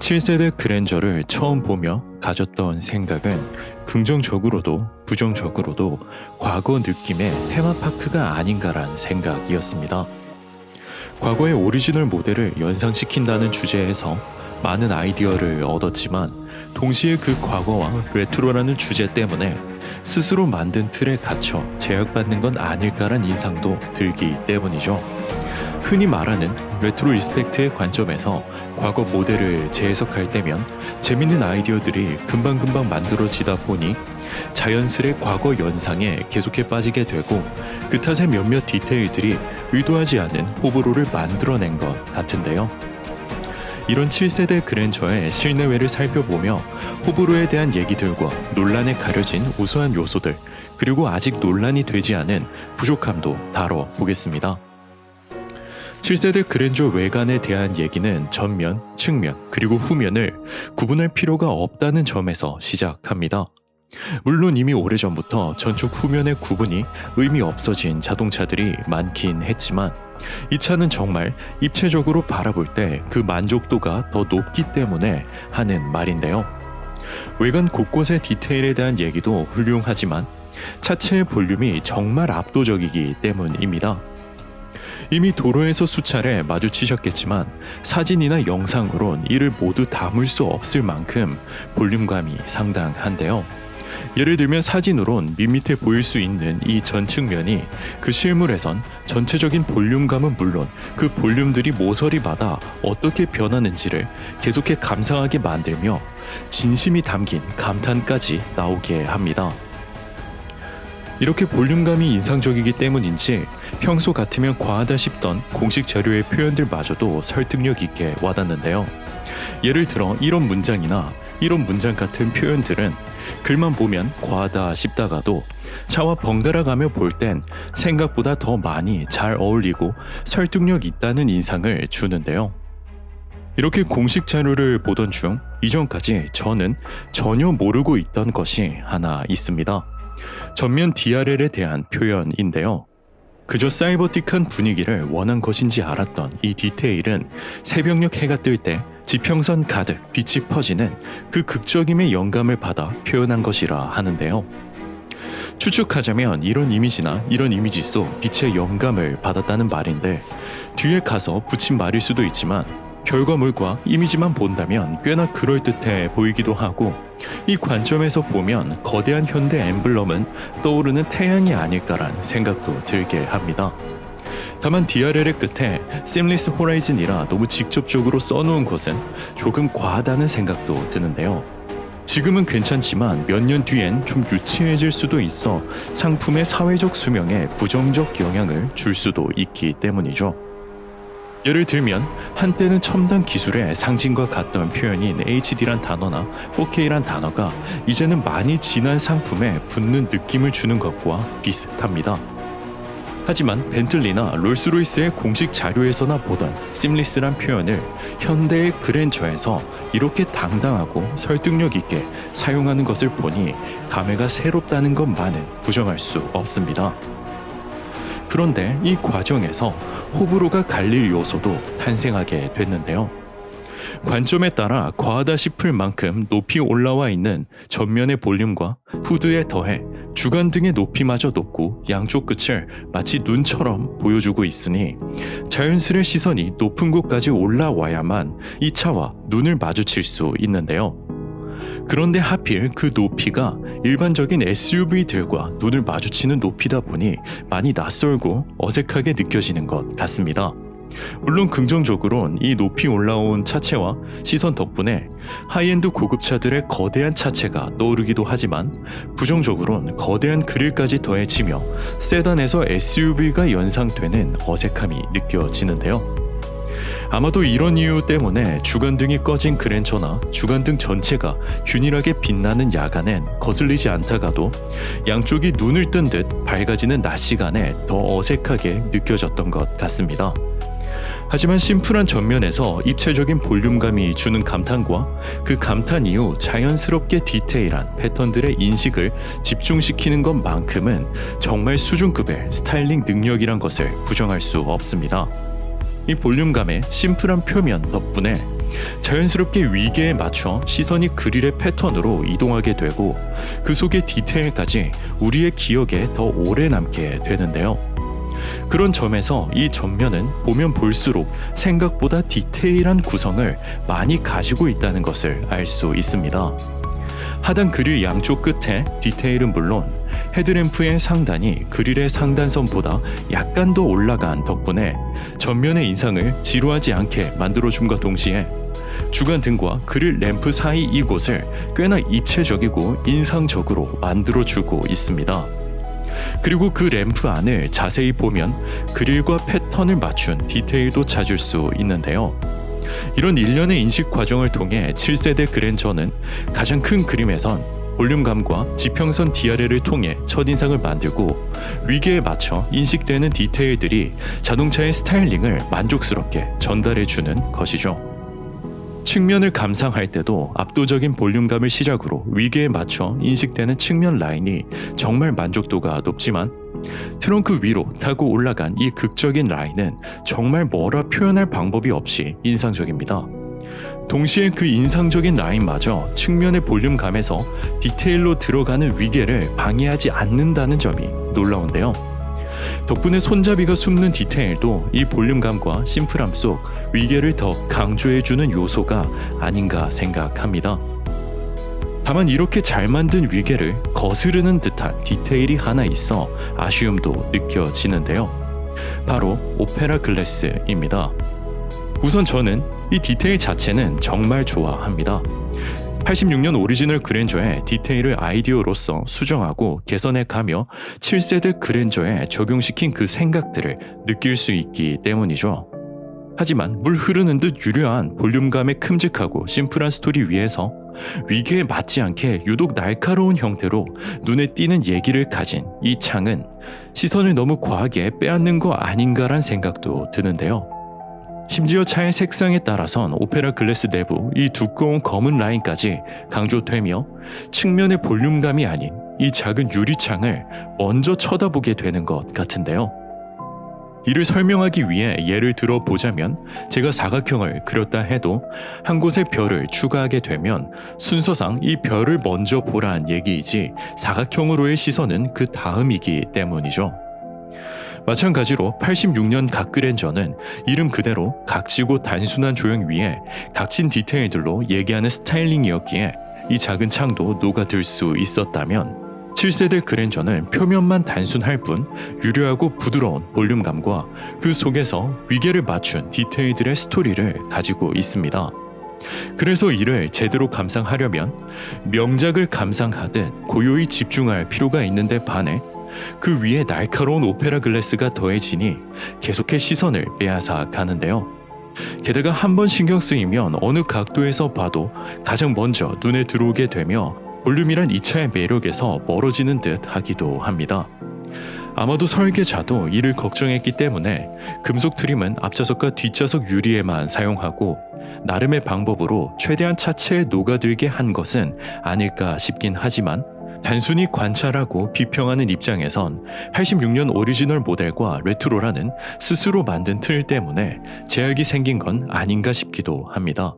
7세대 그랜저를 처음 보며 가졌던 생각은 긍정적으로도 부정적으로도 과거 느낌의 테마파크가 아닌가란 생각이었습니다. 과거의 오리지널 모델을 연상시킨다는 주제에서 많은 아이디어를 얻었지만 동시에 그 과거와 레트로라는 주제 때문에 스스로 만든 틀에 갇혀 제약받는 건 아닐까란 인상도 들기 때문이죠. 흔히 말하는 레트로 리스펙트의 관점에서 과거 모델을 재해석할 때면 재밌는 아이디어들이 금방금방 만들어지다 보니 자연스레 과거 연상에 계속해 빠지게 되고 그 탓에 몇몇 디테일들이 의도하지 않은 호불호를 만들어낸 것 같은데요. 이런 7세대 그랜저의 실내외를 살펴보며 호불호에 대한 얘기들과 논란에 가려진 우수한 요소들, 그리고 아직 논란이 되지 않은 부족함도 다뤄보겠습니다. 7세대 그랜저 외관에 대한 얘기는 전면, 측면, 그리고 후면을 구분할 필요가 없다는 점에서 시작합니다. 물론 이미 오래전부터 전축 후면의 구분이 의미 없어진 자동차들이 많긴 했지만 이 차는 정말 입체적으로 바라볼 때 그 만족도가 더 높기 때문에 하는 말인데요. 외관 곳곳의 디테일에 대한 얘기도 훌륭하지만 차체의 볼륨이 정말 압도적이기 때문입니다. 이미 도로에서 수차례 마주치셨겠지만 사진이나 영상으론 이를 모두 담을 수 없을 만큼 볼륨감이 상당한데요. 예를 들면 사진으론 밋밋해 보일 수 있는 이 전 측면이 그 실물에선 전체적인 볼륨감은 물론 그 볼륨들이 모서리마다 어떻게 변하는지를 계속해 감상하게 만들며 진심이 담긴 감탄까지 나오게 합니다. 이렇게 볼륨감이 인상적이기 때문인지 평소 같으면 과하다 싶던 공식 자료의 표현들마저도 설득력 있게 와닿는데요. 예를 들어 이런 문장이나 이런 문장 같은 표현들은 글만 보면 과하다 싶다가도 차와 번갈아 가며 볼 땐 생각보다 더 많이 잘 어울리고 설득력 있다는 인상을 주는데요. 이렇게 공식 자료를 보던 중 이전까지 저는 전혀 모르고 있던 것이 하나 있습니다. 전면 DRL에 대한 표현인데요. 그저 사이버틱한 분위기를 원한 것인지 알았던 이 디테일은 새벽녘 해가 뜰 때 지평선 가득 빛이 퍼지는 그 극적임의 영감을 받아 표현한 것이라 하는데요. 추측하자면 이런 이미지나 이런 이미지 속 빛의 영감을 받았다는 말인데 뒤에 가서 붙인 말일 수도 있지만 결과물과 이미지만 본다면 꽤나 그럴듯해 보이기도 하고 이 관점에서 보면 거대한 현대 엠블럼은 떠오르는 태양이 아닐까란 생각도 들게 합니다. 다만 DRL의 끝에 Seamless Horizon이라 너무 직접적으로 써놓은 것은 조금 과하다는 생각도 드는데요. 지금은 괜찮지만 몇 년 뒤엔 좀 유치해질 수도 있어 상품의 사회적 수명에 부정적 영향을 줄 수도 있기 때문이죠. 예를 들면 한때는 첨단 기술의 상징과 같던 표현인 HD란 단어나 4K란 단어가 이제는 많이 진한 상품에 붙는 느낌을 주는 것과 비슷합니다. 하지만 벤틀리나 롤스로이스의 공식 자료에서나 보던 심리스란 표현을 현대의 그랜저에서 이렇게 당당하고 설득력 있게 사용하는 것을 보니 감회가 새롭다는 것만은 부정할 수 없습니다. 그런데 이 과정에서 호불호가 갈릴 요소도 탄생하게 됐는데요. 관점에 따라 과하다 싶을 만큼 높이 올라와 있는 전면의 볼륨과 후드에 더해 주간등의 높이마저 높고 양쪽 끝을 마치 눈처럼 보여주고 있으니 자연스레 시선이 높은 곳까지 올라와야만 이 차와 눈을 마주칠 수 있는데요. 그런데 하필 그 높이가 일반적인 SUV들과 눈을 마주치는 높이다 보니 많이 낯설고 어색하게 느껴지는 것 같습니다. 물론 긍정적으론 이 높이 올라온 차체와 시선 덕분에 하이엔드 고급차들의 거대한 차체가 떠오르기도 하지만 부정적으론 거대한 그릴까지 더해지며 세단에서 SUV가 연상되는 어색함이 느껴지는데요. 아마도 이런 이유 때문에 주간등이 꺼진 그랜저나 주간등 전체가 균일하게 빛나는 야간엔 거슬리지 않다가도 양쪽이 눈을 뜬 듯 밝아지는 낮 시간에 더 어색하게 느껴졌던 것 같습니다. 하지만 심플한 전면에서 입체적인 볼륨감이 주는 감탄과 그 감탄 이후 자연스럽게 디테일한 패턴들의 인식을 집중시키는 것만큼은 정말 수준급의 스타일링 능력이란 것을 부정할 수 없습니다. 이 볼륨감의 심플한 표면 덕분에 자연스럽게 위계에 맞춰 시선이 그릴의 패턴으로 이동하게 되고 그 속의 디테일까지 우리의 기억에 더 오래 남게 되는데요. 그런 점에서 이 전면은 보면 볼수록 생각보다 디테일한 구성을 많이 가지고 있다는 것을 알 수 있습니다. 하단 그릴 양쪽 끝에 디테일은 물론 헤드램프의 상단이 그릴의 상단선보다 약간 더 올라간 덕분에 전면의 인상을 지루하지 않게 만들어줌과 동시에 주간 등과 그릴 램프 사이 이곳을 꽤나 입체적이고 인상적으로 만들어주고 있습니다. 그리고 그 램프 안을 자세히 보면 그릴과 패턴을 맞춘 디테일도 찾을 수 있는데요. 이런 일련의 인식 과정을 통해 7세대 그랜저는 가장 큰 그림에선 볼륨감과 지평선 DRL을 통해 첫인상을 만들고 위계에 맞춰 인식되는 디테일들이 자동차의 스타일링을 만족스럽게 전달해주는 것이죠. 측면을 감상할 때도 압도적인 볼륨감을 시작으로 위계에 맞춰 인식되는 측면 라인이 정말 만족도가 높지만 트렁크 위로 타고 올라간 이 극적인 라인은 정말 뭐라 표현할 방법이 없이 인상적입니다. 동시에 그 인상적인 라인마저 측면의 볼륨감에서 디테일로 들어가는 위계를 방해하지 않는다는 점이 놀라운데요. 덕분에 손잡이가 숨는 디테일도 이 볼륨감과 심플함 속 위계를 더 강조해주는 요소가 아닌가 생각합니다. 다만 이렇게 잘 만든 위계를 거스르는 듯한 디테일이 하나 있어 아쉬움도 느껴지는데요. 바로 오페라 글래스입니다. 우선 저는 이 디테일 자체는 정말 좋아합니다. 86년 오리지널 그랜저의 디테일을 아이디어로서 수정하고 개선해 가며 7세대 그랜저에 적용시킨 그 생각들을 느낄 수 있기 때문이죠. 하지만 물 흐르는 듯 유려한 볼륨감의 큼직하고 심플한 스토리 위에서 위계에 맞지 않게 유독 날카로운 형태로 눈에 띄는 얘기를 가진 이 창은 시선을 너무 과하게 빼앗는 거 아닌가란 생각도 드는데요. 심지어 차의 색상에 따라선 오페라 글래스 내부 이 두꺼운 검은 라인까지 강조되며 측면의 볼륨감이 아닌 이 작은 유리창을 먼저 쳐다보게 되는 것 같은데요. 이를 설명하기 위해 예를 들어 보자면 제가 사각형을 그렸다 해도 한 곳에 별을 추가하게 되면 순서상 이 별을 먼저 보란 얘기이지 사각형으로의 시선은 그 다음이기 때문이죠. 마찬가지로 86년 각그랜저는 이름 그대로 각지고 단순한 조형 위에 각진 디테일들로 얘기하는 스타일링이었기에 이 작은 창도 녹아들 수 있었다면 7세대 그랜저는 표면만 단순할 뿐 유려하고 부드러운 볼륨감과 그 속에서 위계를 맞춘 디테일들의 스토리를 가지고 있습니다. 그래서 이를 제대로 감상하려면 명작을 감상하듯 고요히 집중할 필요가 있는데 반해 그 위에 날카로운 오페라 글래스가 더해지니 계속해 시선을 빼앗아 가는데요. 게다가 한번 신경 쓰이면 어느 각도에서 봐도 가장 먼저 눈에 들어오게 되며 볼륨이란 이 차의 매력에서 멀어지는 듯 하기도 합니다. 아마도 설계자도 이를 걱정했기 때문에 금속 트림은 앞좌석과 뒷좌석 유리에만 사용하고 나름의 방법으로 최대한 차체에 녹아들게 한 것은 아닐까 싶긴 하지만 단순히 관찰하고 비평하는 입장에선 86년 오리지널 모델과 레트로라는 스스로 만든 틀 때문에 제약이 생긴 건 아닌가 싶기도 합니다.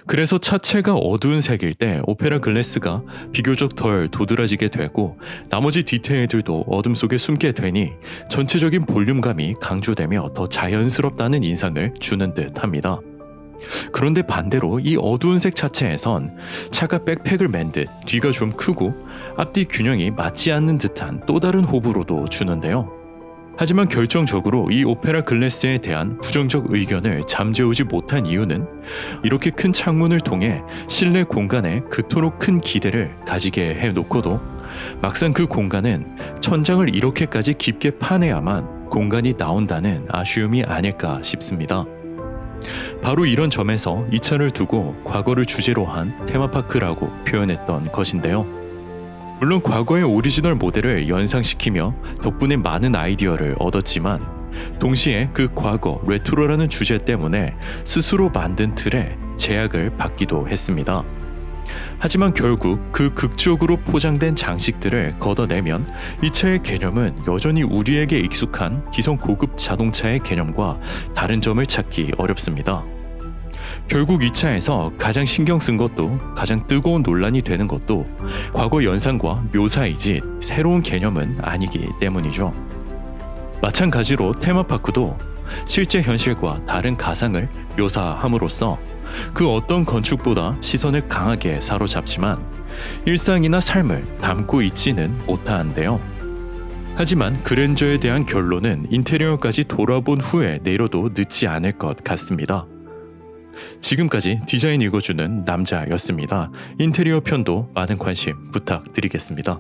그래서 차체가 어두운 색일 때 오페라 글래스가 비교적 덜 도드라지게 되고 나머지 디테일들도 어둠 속에 숨게 되니 전체적인 볼륨감이 강조되며 더 자연스럽다는 인상을 주는 듯 합니다. 그런데 반대로 이 어두운 색 차체에선 차가 백팩을 맨 듯 뒤가 좀 크고 앞뒤 균형이 맞지 않는 듯한 또 다른 호불호도 주는데요. 하지만 결정적으로 이 오페라 글래스에 대한 부정적 의견을 잠재우지 못한 이유는 이렇게 큰 창문을 통해 실내 공간에 그토록 큰 기대를 가지게 해놓고도 막상 그 공간은 천장을 이렇게까지 깊게 파내야만 공간이 나온다는 아쉬움이 아닐까 싶습니다. 바로 이런 점에서 이 차를 두고 과거를 주제로 한 테마파크라고 표현했던 것인데요. 물론 과거의 오리지널 모델을 연상시키며 덕분에 많은 아이디어를 얻었지만 동시에 그 과거 레트로라는 주제 때문에 스스로 만든 틀에 제약을 받기도 했습니다. 하지만 결국 그 극적으로 포장된 장식들을 걷어내면 이 차의 개념은 여전히 우리에게 익숙한 기성 고급 자동차의 개념과 다른 점을 찾기 어렵습니다. 결국 2차에서 가장 신경 쓴 것도 가장 뜨거운 논란이 되는 것도 과거 연상과 묘사이지 새로운 개념은 아니기 때문이죠. 마찬가지로 테마파크도 실제 현실과 다른 가상을 묘사함으로써 그 어떤 건축보다 시선을 강하게 사로잡지만 일상이나 삶을 담고 있지는 못하는데요. 하지만 그랜저에 대한 결론은 인테리어까지 돌아본 후에 내려도 늦지 않을 것 같습니다. 지금까지 디자인 읽어주는 남자였습니다. 인테리어 편도 많은 관심 부탁드리겠습니다.